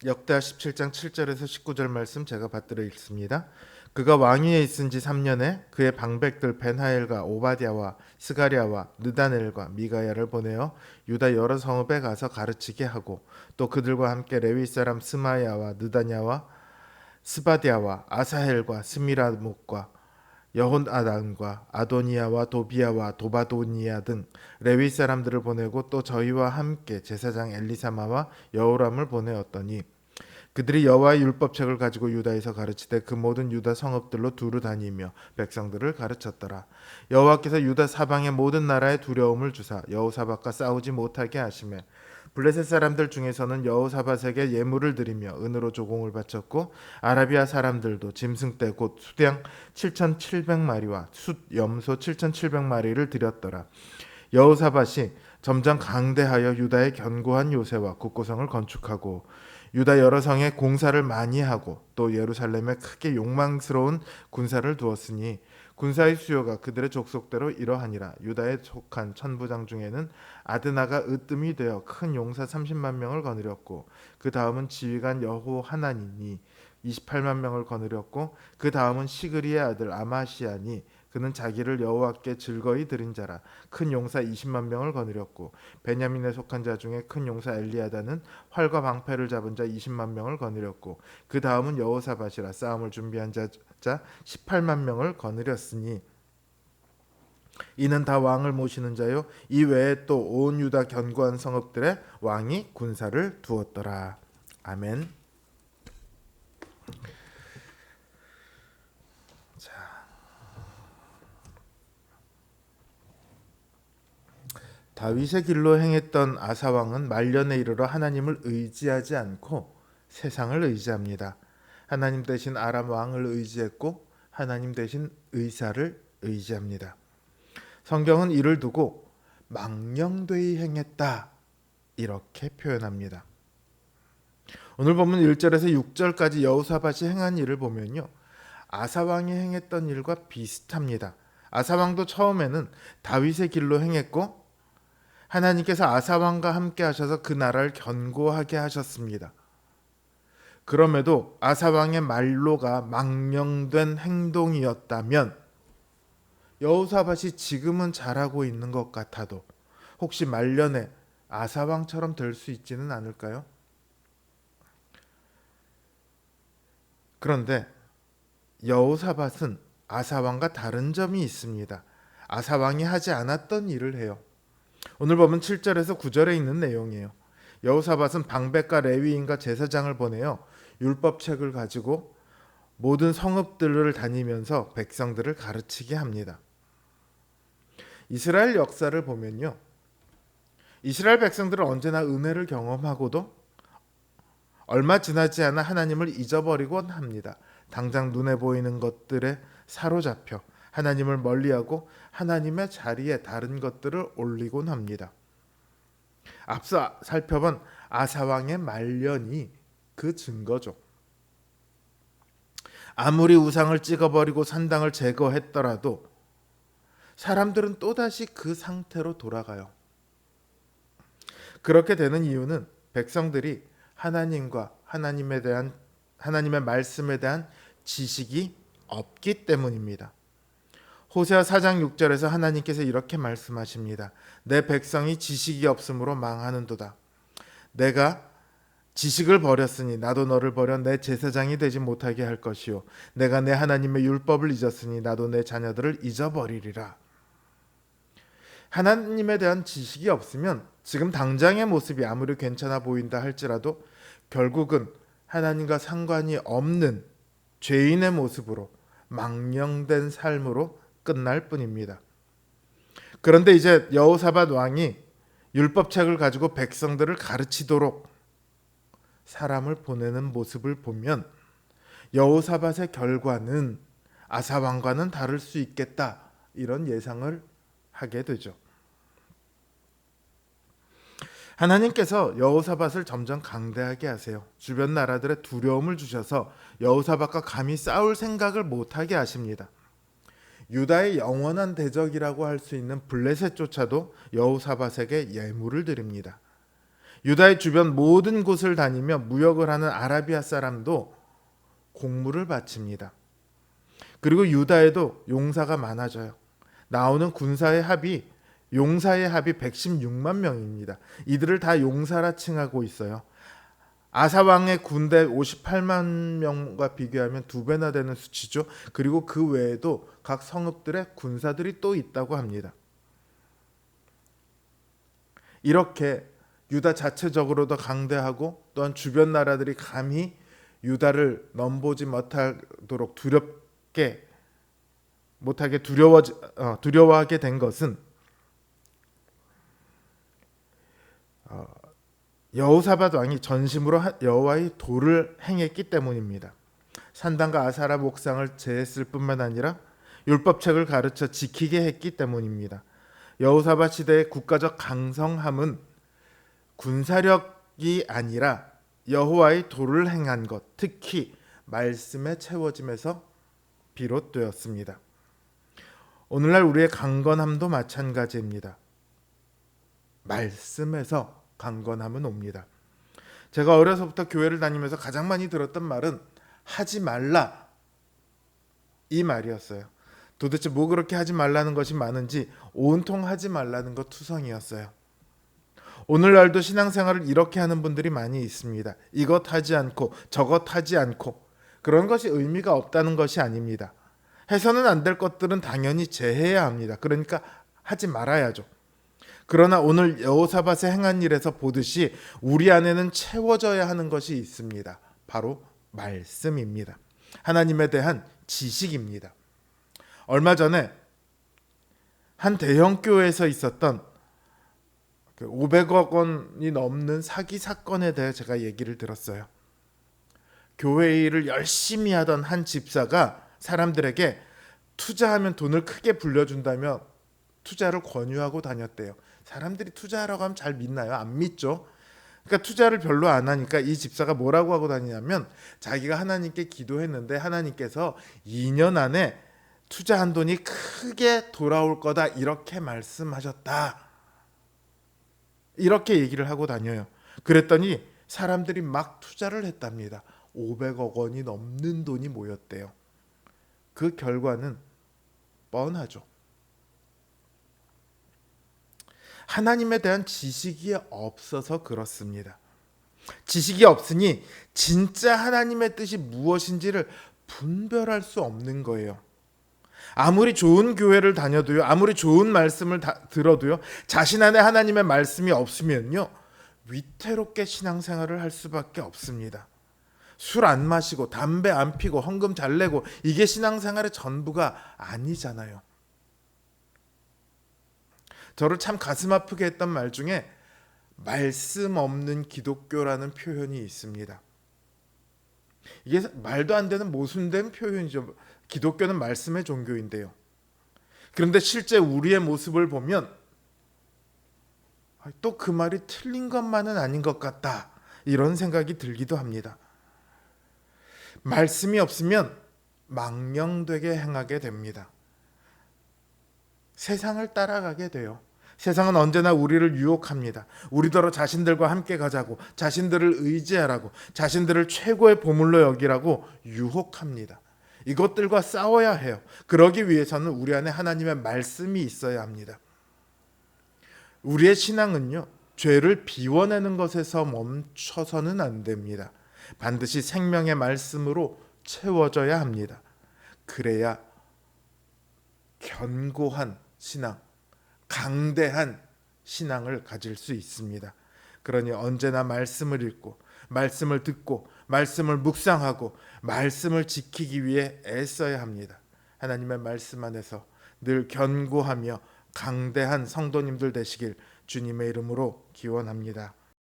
역대하 17장 7절에서 19절 말씀 제가 받들어 읽습니다. 그가 왕위에 있은 지 3년에 그의 방백들 벤하엘과 오바댜와 스가랴와 느다넬과 미가야를 보내어 유다 여러 성읍에 가서 가르치게 하고 또 그들과 함께 레위 사람 스마야와 느다냐와 스바랴와 아사헬과 스미라목과 여혼아단과 아도니아와 도비아와 도바도니아 등 레위 사람들을 보내고 또 저희와 함께 제사장 엘리사마와 여호람을 보내었더니 그들이 여호와의 율법책을 가지고 유다에서 가르치되 그 모든 유다 성읍들로 두루 다니며 백성들을 가르쳤더라. 여호와께서 유다 사방의 모든 나라에 두려움을 주사 여호사밧과 싸우지 못하게 하시매 블레셋 사람들 중에서는 여호사밧에게 예물을 드리며 은으로 조공을 바쳤고 아라비아 사람들도 짐승떼 곧 수량 7,700마리와 숫 염소 7,700마리를 드렸더라. 여호사밧이 점점 강대하여 유다의 견고한 요새와 국고성을 건축하고 유다 여러 성에 공사를 많이 하고 또 예루살렘에 크게 욕망스러운 군사를 두었으니 군사의 수요가 그들의 족속대로 이러하니라. 유다에 속한 천부장 중에는 아드나가 으뜸이 되어 큰 용사 30만 명을 거느렸고 그 다음은 지휘관 여호하나니니 28만 명을 거느렸고 그 다음은 시그리의 아들 아마시아니 그는 자기를 여호와께 즐거이 드린 자라. 큰 용사 20만 명을 거느렸고 베냐민에 속한 자 중에 큰 용사 엘리아다는 활과 방패를 잡은 자 20만 명을 거느렸고 그 다음은 여호사밧이라. 싸움을 준비한 자 18만 명을 거느렸으니 이는 다 왕을 모시는 자요 이 외에 또 온 유다 견고한 성읍들에 왕이 군사를 두었더라. 아멘. 다윗의 길로 행했던 아사 왕은 말년에 이르러 하나님을 의지하지 않고 세상을 의지합니다. 하나님 대신 아람 왕을 의지했고 하나님 대신 의사를 의지합니다. 성경은 이를 두고 망령되이 행했다 이렇게 표현합니다. 오늘 보면 1절에서 6절까지 여호사밧이 행한 일을 보면요, 아사 왕이 행했던 일과 비슷합니다. 아사 왕도 처음에는 다윗의 길로 행했고 하나님께서 아사 왕과 함께 하셔서 그 나라를 견고하게 하셨습니다. 그럼에도 아사 왕의 말로가 망령된 행동이었다면 여호사밧이 지금은 잘하고 있는 것 같아도 혹시 말년에 아사 왕처럼 될 수 있지는 않을까요? 그런데 여호사밧은 아사 왕과 다른 점이 있습니다. 아사 왕이 하지 않았던 일을 해요. 오늘 보면 7절에서 9절에 있는 내용이에요. 여호사밧은 방백과 레위인과 제사장을 보내어 율법책을 가지고 모든 성읍들을 다니면서 백성들을 가르치게 합니다. 이스라엘 역사를 보면요, 이스라엘 백성들은 언제나 은혜를 경험하고도 얼마 지나지 않아 하나님을 잊어버리곤 합니다. 당장 눈에 보이는 것들에 사로잡혀 하나님을 멀리하고 하나님의 자리에 다른 것들을 올리곤 합니다. 앞서 살펴본 아사왕의 말년이 그 증거죠. 아무리 우상을 찍어버리고 산당을 제거했더라도 사람들은 또다시 그 상태로 돌아가요. 그렇게 되는 이유는 백성들이 하나님과 하나님의 말씀에 대한 지식이 없기 때문입니다. 호세아 4장 6절에서 하나님께서 이렇게 말씀하십니다. 내 백성이 지식이 없으므로 망하는도다. 내가 지식을 버렸으니 나도 너를 버려 내 제사장이 되지 못하게 할 것이요 내가 내 하나님의 율법을 잊었으니 나도 내 자녀들을 잊어버리리라. 하나님에 대한 지식이 없으면 지금 당장의 모습이 아무리 괜찮아 보인다 할지라도 결국은 하나님과 상관이 없는 죄인의 모습으로 망령된 삶으로 끝날 뿐입니다. 그런데 이제 여호사밧 왕이 율법책을 가지고 백성들을 가르치도록 사람을 보내는 모습을 보면 여호사밧의 결과는 아사 왕과는 다를 수 있겠다, 이런 예상을 하게 되죠. 하나님께서 여호사밧을 점점 강대하게 하세요. 주변 나라들의 두려움을 주셔서 여호사밧과 감히 싸울 생각을 못하게 하십니다. 유다의 영원한 대적이라고 할 수 있는 블레셋조차도 여호사밧에게 예물을 드립니다. 유다의 주변 모든 곳을 다니며 무역을 하는 아라비아 사람도 공물을 바칩니다. 그리고 유다에도 용사가 많아져요. 나오는 용사의 합이 116만 명입니다. 이들을 다 용사라 칭하고 있어요. 아사 왕의 군대 58만 명과 비교하면 2배나 되는 수치죠. 그리고 그 외에도 각 성읍들의 군사들이 또 있다고 합니다. 이렇게 유다 자체적으로도 강대하고 또한 주변 나라들이 감히 유다를 넘보지 못하게 두려워하게 된 것은 여호사밧 왕이 전심으로 여호와의 도를 행했기 때문입니다. 산당과 아사라 목상을 제했을 뿐만 아니라 율법책을 가르쳐 지키게 했기 때문입니다. 여호사밧 시대의 국가적 강성함은 군사력이 아니라 여호와의 도를 행한 것, 특히 말씀에 채워짐에서 비롯되었습니다. 오늘날 우리의 강건함도 마찬가지입니다. 말씀에서 강건함은 옵니다. 제가 어려서부터 교회를 다니면서 가장 많이 들었던 말은 하지 말라, 이 말이었어요. 도대체 뭐 그렇게 하지 말라는 것이 많은지 온통 하지 말라는 것 투성이었어요. 오늘날도 신앙생활을 이렇게 하는 분들이 많이 있습니다. 이것 하지 않고 저것 하지 않고. 그런 것이 의미가 없다는 것이 아닙니다. 해서는 안 될 것들은 당연히 제해야 합니다. 그러니까 하지 말아야죠. 그러나 오늘 여호사밧의 행한 일에서 보듯이 우리 안에는 채워져야 하는 것이 있습니다. 바로 말씀입니다. 하나님에 대한 지식입니다. 얼마 전에 한 대형 교회에서 있었던 500억 원이 넘는 사기 사건에 대해 제가 얘기를 들었어요. 교회 일을 열심히 하던 한 집사가 사람들에게 투자하면 돈을 크게 불려준다며 투자를 권유하고 다녔대요. 사람들이 투자하라고 하면 잘 믿나요? 안 믿죠. 그러니까 투자를 별로 안 하니까 이 집사가 뭐라고 하고 다니냐면 자기가 하나님께 기도했는데 하나님께서 2년 안에 투자한 돈이 크게 돌아올 거다, 이렇게 말씀하셨다, 이렇게 얘기를 하고 다녀요. 그랬더니 사람들이 막 투자를 했답니다. 500억 원이 넘는 돈이 모였대요. 그 결과는 뻔하죠. 하나님에 대한 지식이 없어서 그렇습니다. 지식이 없으니 진짜 하나님의 뜻이 무엇인지를 분별할 수 없는 거예요. 아무리 좋은 교회를 다녀도요, 아무리 좋은 말씀을 들어도요, 자신 안에 하나님의 말씀이 없으면요, 위태롭게 신앙생활을 할 수밖에 없습니다. 술 안 마시고 담배 안 피고 헌금 잘 내고 이게 신앙생활의 전부가 아니잖아요. 저를 참 가슴 아프게 했던 말 중에 말씀 없는 기독교라는 표현이 있습니다. 이게 말도 안 되는 모순된 표현이죠. 기독교는 말씀의 종교인데요. 그런데 실제 우리의 모습을 보면 또 그 말이 틀린 것만은 아닌 것 같다, 이런 생각이 들기도 합니다. 말씀이 없으면 망령되게 행하게 됩니다. 세상을 따라가게 돼요. 세상은 언제나 우리를 유혹합니다. 우리더러 자신들과 함께 가자고, 자신들을 의지하라고, 자신들을 최고의 보물로 여기라고 유혹합니다. 이것들과 싸워야 해요. 그러기 위해서는 우리 안에 하나님의 말씀이 있어야 합니다. 우리의 신앙은요, 죄를 비워내는 것에서 멈춰서는 안 됩니다. 반드시 생명의 말씀으로 채워져야 합니다. 그래야 견고한 신앙, 강대한 신앙을 가질 수 있습니다. 그러니 언제나 말씀을 읽고, 말씀을 듣고, 말씀을 묵상하고, 말씀을 지키기 위해 애써야 합니다. 하나님의 말씀 안에서 늘 견고하며 강대한 성도님들 되시길 주님의 이름으로 기원합니다.